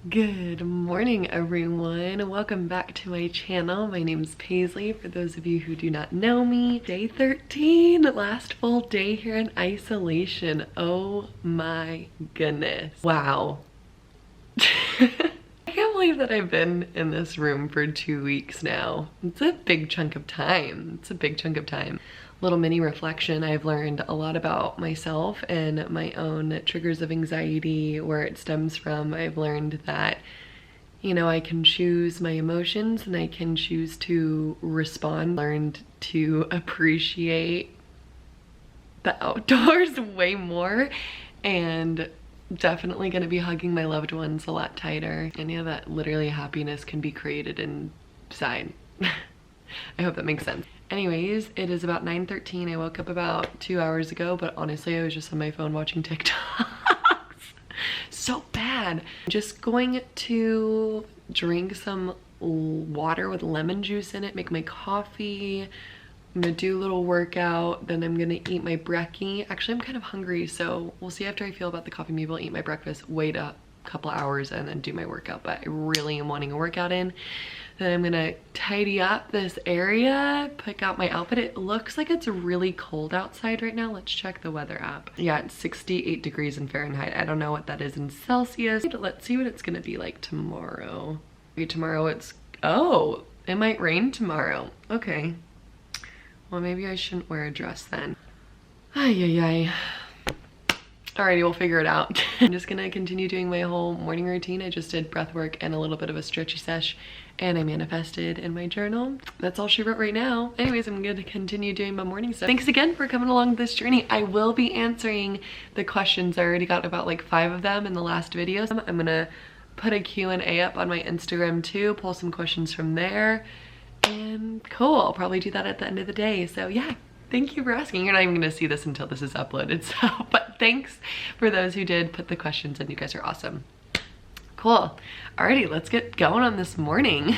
Good morning, everyone. Welcome back to my channel. My name is Paisley, for those of you who do not know me. Day 13, last full day here in isolation. Oh my goodness. Wow. I can't believe that I've been in this room for 2 weeks now. It's a big chunk of time. It's a big chunk of time. Little mini reflection, I've learned a lot about myself and my own triggers of anxiety, where it stems from. I've learned that, you know, I can choose my emotions and I can choose to respond. Learned to appreciate the outdoors way more, and definitely going to be hugging my loved ones a lot tighter. And yeah, that literally happiness can be created inside. I hope that makes sense. Anyways, it is about 9:13. I woke up about 2 hours ago, but honestly, I was just on my phone watching TikToks. So bad. Just going to drink some water with lemon juice in it, make my coffee. I'm gonna do a little workout, then I'm gonna eat my brekkie. Actually, I'm kind of hungry, so we'll see after I feel about the coffee. Maybe I'll eat my breakfast, wait a couple hours, and then do my workout, but I really am wanting a workout in. Then I'm gonna tidy up this area, pick out my outfit. It looks like it's really cold outside right now. Let's check the weather app. Yeah, it's 68 degrees in Fahrenheit. I don't know what that is in Celsius. Let's see what it's gonna be like tomorrow. Okay, tomorrow oh, it might rain tomorrow. Okay. Well, maybe I shouldn't wear a dress then. Ay, ay, ay. Alrighty, we'll figure it out. I'm just gonna continue doing my whole morning routine. I just did breath work and a little bit of a stretchy sesh, and I manifested in my journal. That's all she wrote right now. Anyways, I'm gonna continue doing my morning stuff. Thanks again for coming along this journey. I will be answering the questions. I already got about like 5 of them in the last video. I'm gonna put a Q&A up on my Instagram too, pull some questions from there. And cool, I'll probably do that at the end of the day. So yeah, thank you for asking. You're not even gonna see this until this is uploaded, so, but thanks for those who did put the questions in. You guys are awesome. Cool. Alrighty, let's get going on this morning.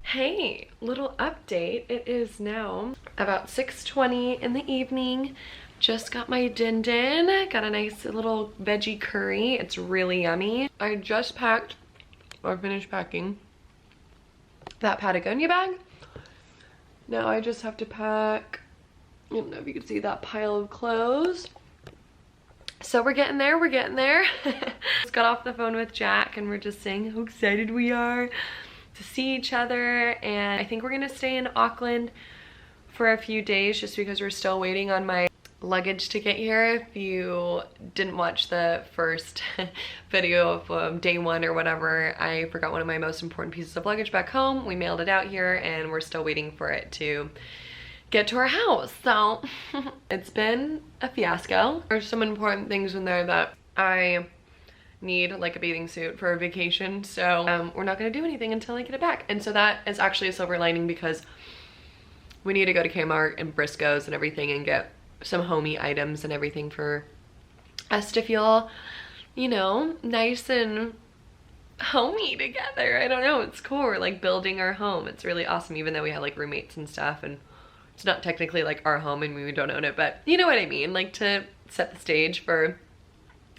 Hey, little update. It is now about 6:20 in the evening. Just got my din din. Got a nice little veggie curry. It's really yummy. I just packed, or finished packing, that Patagonia bag. Now I just have to pack, I don't know if you can see that pile of clothes. So we're getting there, we're getting there. Just got off the phone with Jack and we're just saying how excited we are to see each other. And I think we're gonna stay in Auckland for a few days just because we're still waiting on my luggage to get here. If you didn't watch the first video of day one or whatever, I forgot one of my most important pieces of luggage back home. We mailed it out here and we're still waiting for it to get to our house. So it's been a fiasco. There's some important things in there that I need, like a bathing suit for a vacation. So we're not gonna do anything until I get it back. And so that is actually a silver lining because we need to go to Kmart and Briscoe's and everything and get some homey items and everything for us to feel, you know, nice and homey together. I don't know, it's cool. We're like building our home. It's really awesome, even though we have like roommates and stuff, and it's not technically like our home and we don't own it, but you know what I mean, like to set the stage for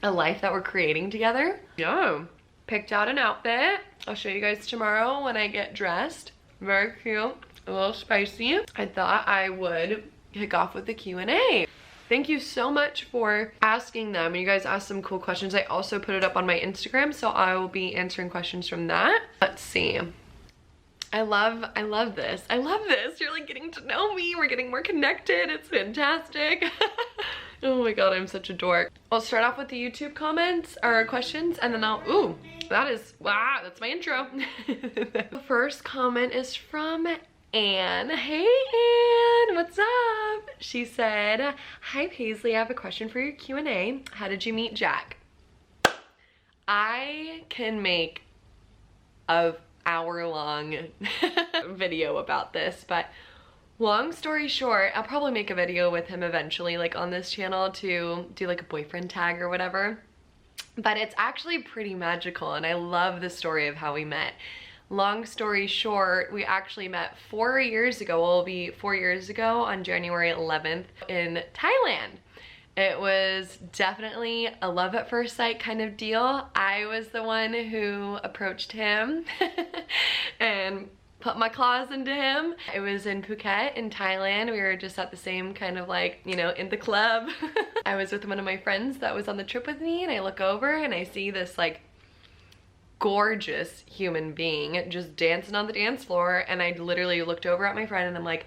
a life that we're creating together. Yeah, picked out an outfit. I'll show you guys tomorrow when I get dressed. Very cute, a little spicy. I thought I would kick off with the Q&A. Thank you so much for asking them. You guys asked some cool questions. I also put it up on my Instagram, so I will be answering questions from that. Let's see. I love this. I love this. You're like getting to know me. We're getting more connected. It's fantastic. Oh my god, I'm such a dork. I'll start off with the YouTube comments or questions and then ooh, wow, that's my intro. The first comment is from Anne. Hey Anne, what's up? She said, hi Paisley, I have a question for your Q&A. How did you meet Jack? I can make a hour-long video about this, but long story short, I'll probably make a video with him eventually, like on this channel, to do like a boyfriend tag or whatever. But it's actually pretty magical and I love the story of how we met. Long story short, we actually met 4 years ago. Well, it'll be 4 years ago on January 11th in Thailand. It was definitely a love at first sight kind of deal. I was the one who approached him and put my claws into him. It was in Phuket in Thailand. We were just at the same kind of like, you know, in the club. I was with one of my friends that was on the trip with me and I look over and I see this like gorgeous human being just dancing on the dance floor, and I literally looked over at my friend and I'm like,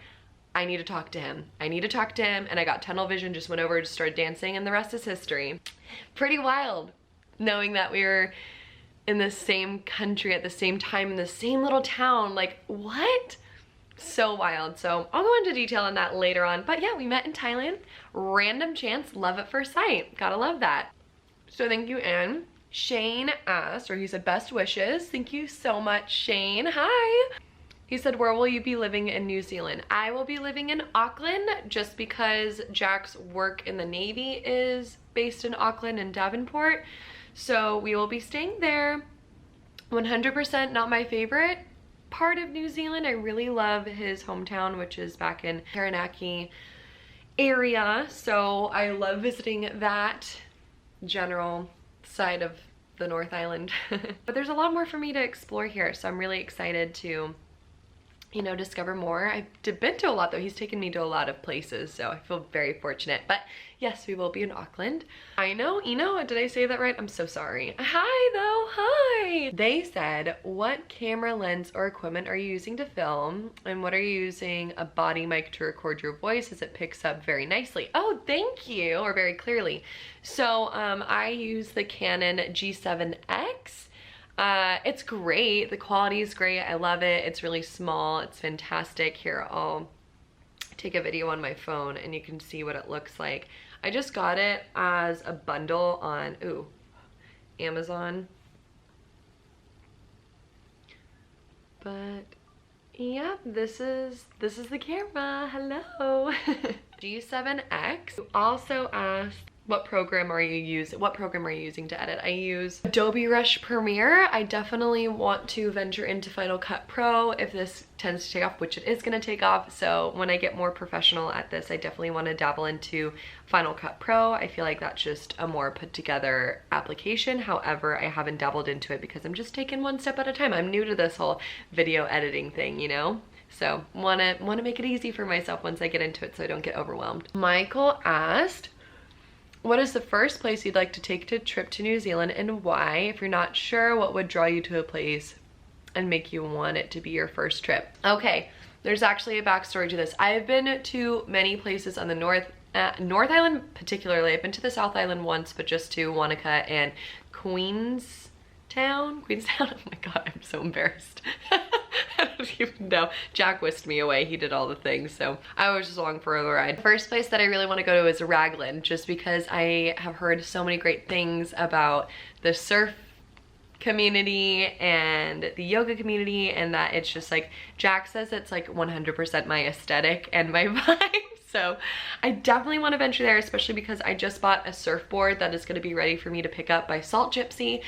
I need to talk to him. I need to talk to him. And I got tunnel vision, just went over, just started dancing, and the rest is history. Pretty wild knowing that we were in the same country at the same time in the same little town. Like, what? So wild. So I'll go into detail on that later on. But yeah, we met in Thailand. Random chance, love at first sight. Gotta love that. So thank you, Anne. Shane asked, or he said, best wishes. Thank you so much, Shane. Hi. He said, where will you be living in New Zealand? I will be living in Auckland just because Jack's work in the Navy is based in Auckland and Devonport. So we will be staying there. 100% not my favorite part of New Zealand. I really love his hometown, which is back in Taranaki area. So I love visiting that general side of the North Island. But there's a lot more for me to explore here, so I'm really excited to, you know, discover more. I've been to a lot though. He's taken me to a lot of places, so I feel very fortunate. But yes, we will be in Auckland. I know, Eno, did I say that right? I'm so sorry. Hi though, hi. They said, what camera lens or equipment are you using to film? And what are you using a body mic to record your voice as it picks up very nicely? Oh, thank you, or very clearly. So I use the Canon G7X. It's great. The quality is great. I love it. It's really small. It's fantastic. Here, I'll take a video on my phone and you can see what it looks like. I just got it as a bundle on, Amazon. But yeah, this is the camera. Hello. G7X. You also asked, what program are you using to edit? I use Adobe Rush Premiere. I definitely want to venture into Final Cut Pro if this tends to take off, which it is gonna take off. So when I get more professional at this, I definitely wanna dabble into Final Cut Pro. I feel like that's just a more put together application. However, I haven't dabbled into it because I'm just taking one step at a time. I'm new to this whole video editing thing, you know? So wanna make it easy for myself once I get into it so I don't get overwhelmed. Michael asked, What is the first place you'd like to take a trip to New Zealand and why? If you're not sure, what would draw you to a place and make you want it to be your first trip? Okay, there's actually a backstory to this. I've been to many places on the North Island particularly. I've been to the South Island once, but just to Wanaka and Queenstown. Oh my god, I'm so embarrassed. I don't even know. Jack whisked me away. He did all the things, so I was just along for the ride. First place that I really want to go to is Raglan, just because I have heard so many great things about the surf community and the yoga community, and that it's just like, Jack says it's like 100% my aesthetic and my vibe. So I definitely want to venture there, especially because I just bought a surfboard that is going to be ready for me to pick up by Salt Gypsy.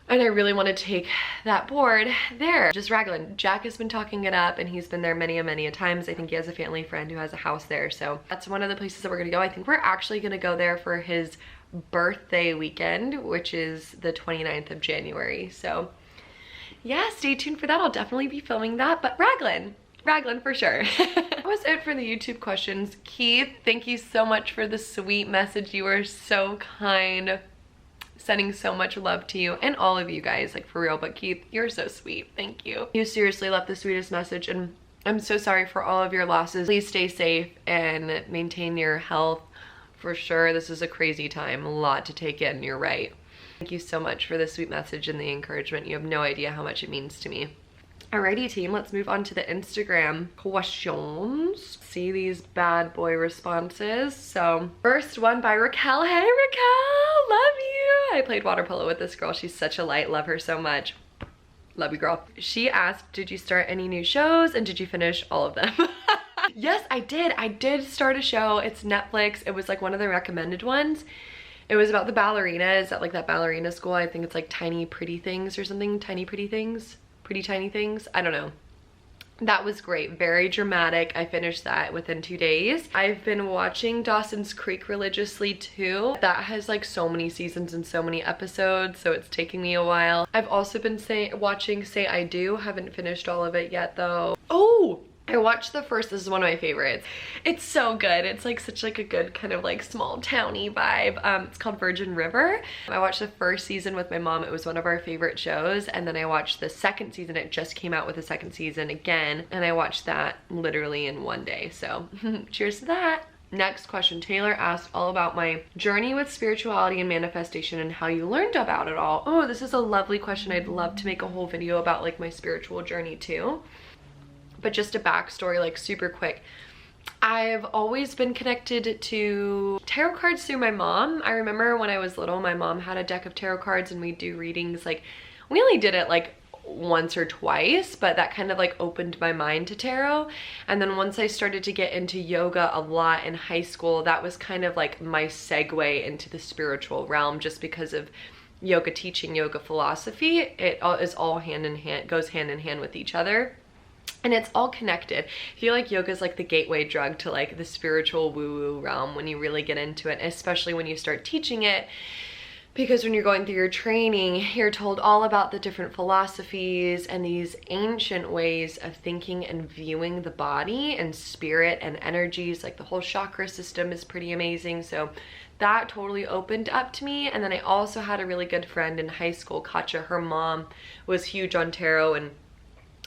And I really want to take that board there. Just Raglan. Jack has been talking it up and he's been there many a times. I think he has a family friend who has a house there. So that's one of the places that we're gonna go. I think we're actually gonna go there for his birthday weekend, which is the 29th of January. So yeah, stay tuned for that. I'll definitely be filming that, but Raglan for sure. That was it for the YouTube questions. Keith, thank you so much for the sweet message. You are so kind. Sending so much love to you and all of you guys, like for real. But Keith, you're so sweet. Thank you. You seriously left the sweetest message, and I'm so sorry for all of your losses. Please stay safe and maintain your health for sure. This is a crazy time, a lot to take in. You're right. Thank you so much for the sweet message and the encouragement. You have no idea how much it means to me. Alrighty team, let's move on to the Instagram questions. See these bad boy responses. So first one by Raquel. Hey Raquel, love you. I played water polo with this girl. She's such a light, love her so much. Love you girl. She asked, did you start any new shows and did you finish all of them? Yes, I did. I did start a show. It's Netflix. It was like one of the recommended ones. It was about the ballerinas at like that ballerina school. I think it's like Tiny Pretty Things or something. Tiny Pretty Things. Pretty Tiny Things, I don't know. That was great, very dramatic. I finished that within 2 days. I've been watching Dawson's Creek religiously too. That has like so many seasons and so many episodes, so it's taking me a while. I've also been watching Say I Do. Haven't finished all of it yet though. Oh! I watched the first, this is one of my favorites. It's so good. It's like such like a good kind of like small towny vibe. It's called Virgin River. I watched the first season with my mom. It was one of our favorite shows. And then I watched the second season. It just came out with a second season again. And I watched that literally in one day. So cheers to that. Next question, Taylor asked all about my journey with spirituality and manifestation and how you learned about it all. Oh, this is a lovely question. I'd love to make a whole video about like my spiritual journey too. But just a backstory, like super quick. I've always been connected to tarot cards through my mom. I remember when I was little, my mom had a deck of tarot cards and we'd do readings. Like, we only did it like once or twice, but that kind of like opened my mind to tarot. And then once I started to get into yoga a lot in high school, that was kind of like my segue into the spiritual realm, just because of yoga teaching, yoga philosophy. It is all hand in hand, goes hand in hand with each other. And it's all connected. I feel like yoga is like the gateway drug to like the spiritual woo-woo realm when you really get into it, especially when you start teaching it. Because when you're going through your training, you're told all about the different philosophies and these ancient ways of thinking and viewing the body and spirit and energies. Like the whole chakra system is pretty amazing. So that totally opened up to me. And then I also had a really good friend in high school, Katja. Her mom was huge on tarot, and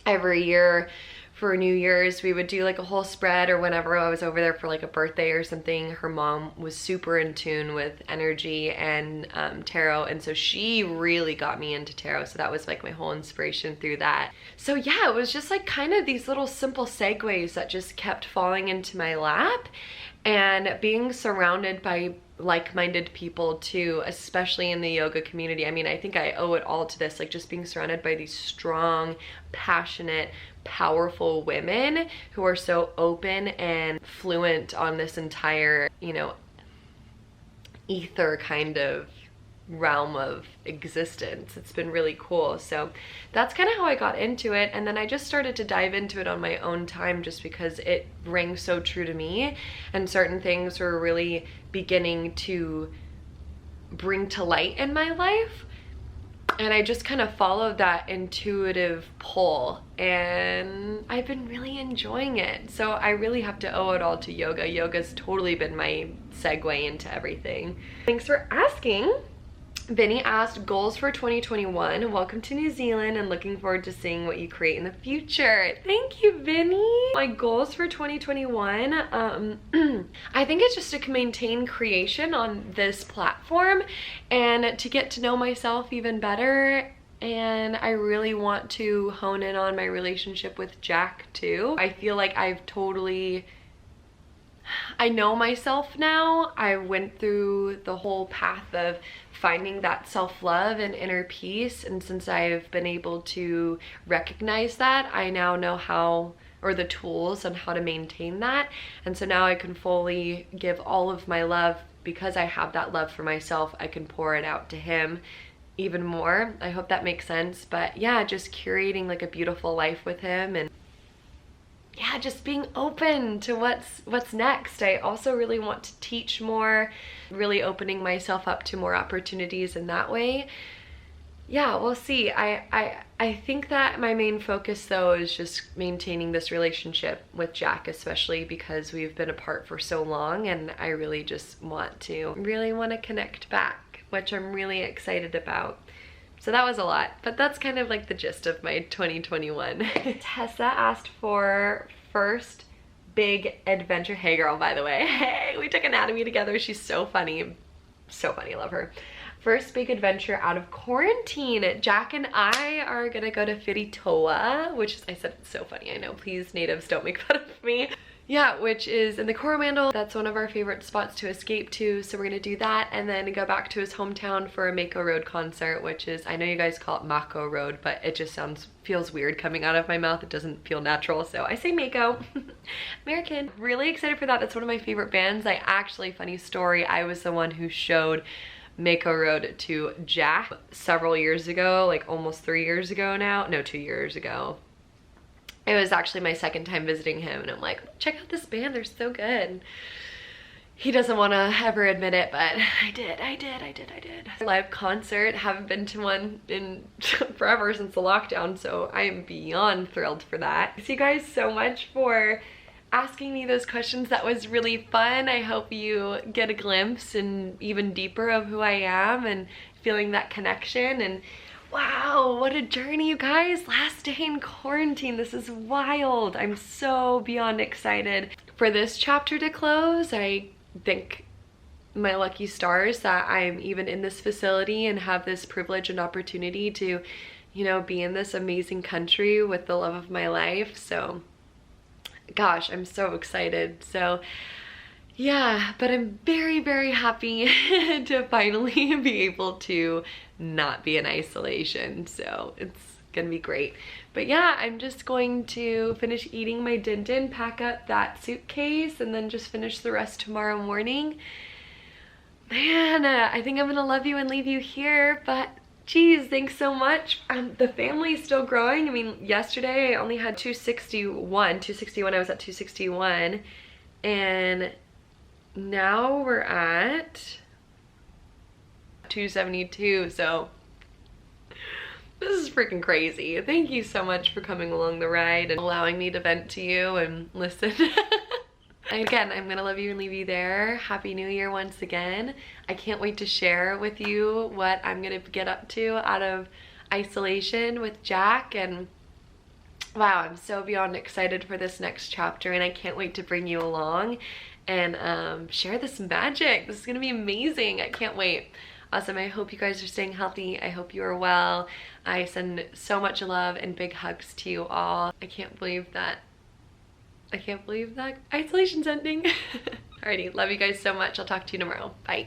every year for New Year's we would do like a whole spread, or whenever I was over there for like a birthday or something, her mom was super in tune with energy and tarot, and so she really got me into tarot. So that was like my whole inspiration through that. So yeah, it was just like kind of these little simple segues that just kept falling into my lap, and being surrounded by like-minded people too, especially in the yoga community. I mean, I think I owe it all to this, like just being surrounded by these strong, passionate, powerful women who are so open and fluent on this entire, you know, ether kind of realm of existence. It's been really cool. So that's kind of how I got into it, and then I just started to dive into it on my own time, just because it rang so true to me, and certain things were really beginning to bring to light in my life. And I just kind of followed that intuitive pull, and I've been really enjoying it. So I really have to owe it all to yoga. Yoga's totally been my segue into everything. Thanks for asking. Vinny asked, goals for 2021. Welcome to New Zealand and looking forward to seeing what you create in the future. Thank you, Vinny. My goals for 2021, I think it's just to maintain creation on this platform and to get to know myself even better. And I really want to hone in on my relationship with Jack too. I feel like I know myself now. I went through the whole path of finding that self-love and inner peace, and since I've been able to recognize that, I now know how, or the tools on how to maintain that. And so now I can fully give all of my love. Because I have that love for myself, I can pour it out to him even more. I hope that makes sense. But yeah, just curating like a beautiful life with him, and yeah, just being open to what's next. I also really want to teach more, really opening myself up to more opportunities in that way. Yeah, we'll see. I think that my main focus though is just maintaining this relationship with Jack, especially because we've been apart for so long, and I really just want to connect back, which I'm really excited about. So that was a lot, but that's kind of like the gist of my 2021. Tessa asked for first big adventure. Hey girl, by the way. Hey, we took anatomy together. She's so funny. So funny, love her. First big adventure out of quarantine. Jack and I are gonna go to Whiritoa, which is, I said it's so funny, I know, please natives don't make fun of me. Yeah, which is in the Coromandel. That's one of our favorite spots to escape to, so we're gonna do that and then go back to his hometown for a Mako Road concert, which is, I know you guys call it Mako Road, but it just feels weird coming out of my mouth. It doesn't feel natural, so I say Mako. American. Really excited for that. That's one of my favorite bands. Funny story, I was the one who showed Mako Road to Jack several years ago, like almost 3 years ago now. No, 2 years ago. It was actually my second time visiting him, and I'm like, check out this band, they're so good. He doesn't want to ever admit it, but I did. Live concert, haven't been to one in forever since the lockdown, so I am beyond thrilled for that. Thank you guys so much for asking me those questions. That was really fun. I hope you get a glimpse and even deeper of who I am and feeling that connection. And wow, what a journey, you guys. Last day in quarantine. This is wild. I'm so beyond excited for this chapter to close. I think my lucky stars that I'm even in this facility and have this privilege and opportunity to, you know, be in this amazing country with the love of my life. So gosh, I'm so excited. So yeah, but I'm very, very happy to finally be able to not be in isolation. So it's gonna be great. But yeah, I'm just going to finish eating my din din, pack up that suitcase, and then just finish the rest tomorrow morning. Man, I think I'm gonna love you and leave you here, but geez, thanks so much. The family's still growing. I mean, yesterday I only had 261. I was at 261, and now we're at 272, so this is freaking crazy. Thank you so much for coming along the ride and allowing me to vent to you and listen. Again, I'm gonna love you and leave you there. Happy New Year once again. I can't wait to share with you what I'm gonna get up to out of isolation with Jack, and wow, I'm so beyond excited for this next chapter, and I can't wait to bring you along and share this magic. This is gonna be amazing. I can't wait. Awesome. I hope you guys are staying healthy. I hope you are well. I send so much love and big hugs to you all. I can't believe that isolation's ending. Alrighty, love you guys so much. I'll talk to you tomorrow. Bye.